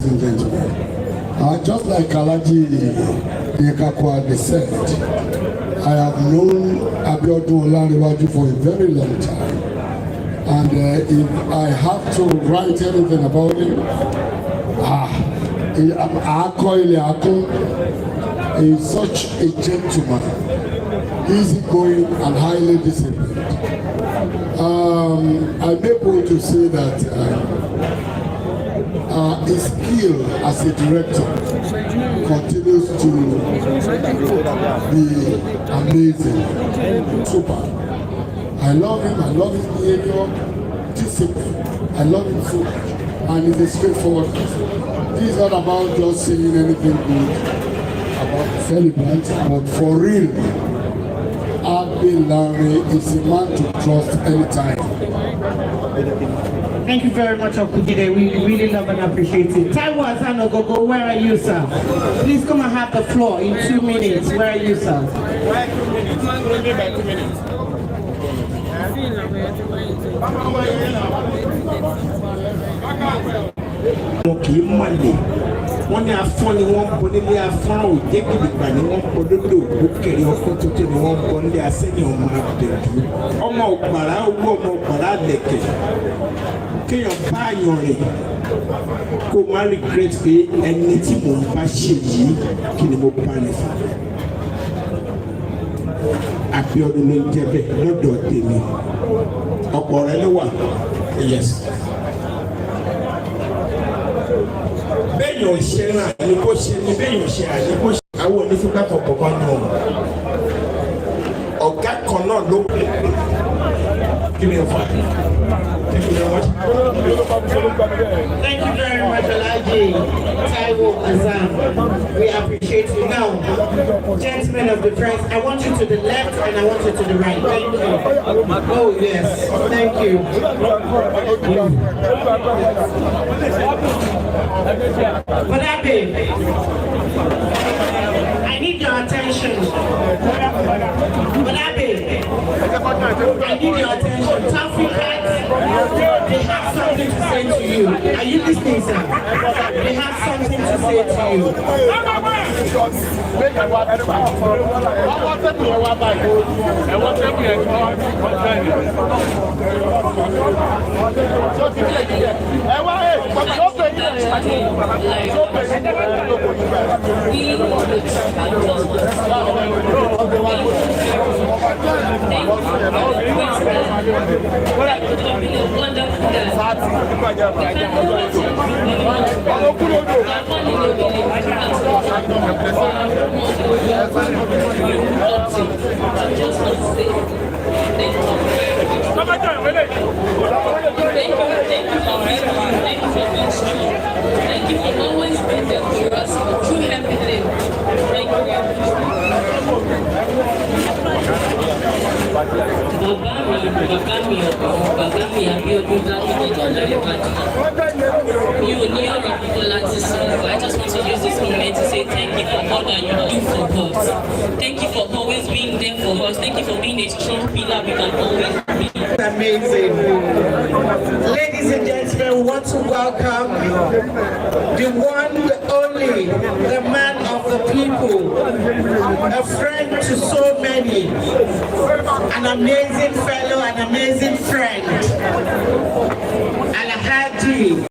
and gentlemen. Just like Alaji Yekakwa said, I have known Abiodun Olanrewaju for a very long time. And if I have to write anything about him, he's such a gentleman, easygoing and highly disciplined. I'm able to say that his skill as a director continues to be amazing, super. I love him, I love his behavior, discipline. I love him so much. And he's a straightforward person. This is not about just saying anything good about the celebrant, but for real, Abbey Lanre is a man to trust anytime. Thank you very much, Jide. We really love and appreciate it. Taiwo Ogogo, where are you, sir? Please come and have the floor in 2 minutes. Where are you, sir? 2 minutes. Wọ́n ní afọ́n ni wọ́n bọ́ nílé afọ́n òjé gidigba ni wọ́n bọ́ lórí ògbókèrè ọkọ̀ tuntun ni wọ́n bọ́ nílé asẹ́yìn ọmọ àbẹ̀dù ọmọ ọ̀gbàrá owó ọmọ ọ̀gbàrá lẹ̀kẹ̀ kéèyàn bá àyàn rẹ̀ kó má regret pé ẹni tí mò ń bá ṣe yìí kí ni mo bá rẹ̀ fún. Abíọ́dún ló ń jẹ́ bẹ́ẹ̀ lọ́dọ̀ tèmi ọ̀pọ̀ rẹ̀ ló wà yes. Bẹ́ẹ̀yàn ṣe náà ni kò ṣe ni bẹ́ẹ̀yàn ṣe àní kò ṣe àwọn onífúnpá kọ̀ọ̀kan náà ọ̀gá kan náà ló pè kí ni ọ̀fà. Thank you very much, Alaji Taiwo Azam. We appreciate you. Now, gentlemen of the press, I want you to the left and I want you to the right. Thank you. Oh, yes. Thank you. But Abbey, I need your attention. But Abbey, I need your attention. Tafikat, they have something to say to you. Are you listening, sir? They have something to say to you. Thank you for always being there for us. True everything. Thank you. I just want to use this moment to say thank you for all that you do for us. Thank you for always being there for us. Thank you for being a strong pillar we can always be. Amazing. Ladies and gentlemen, we want to welcome the one, the only, the man of the people, a friend to so many, an amazing fellow, an amazing friend, Alhaji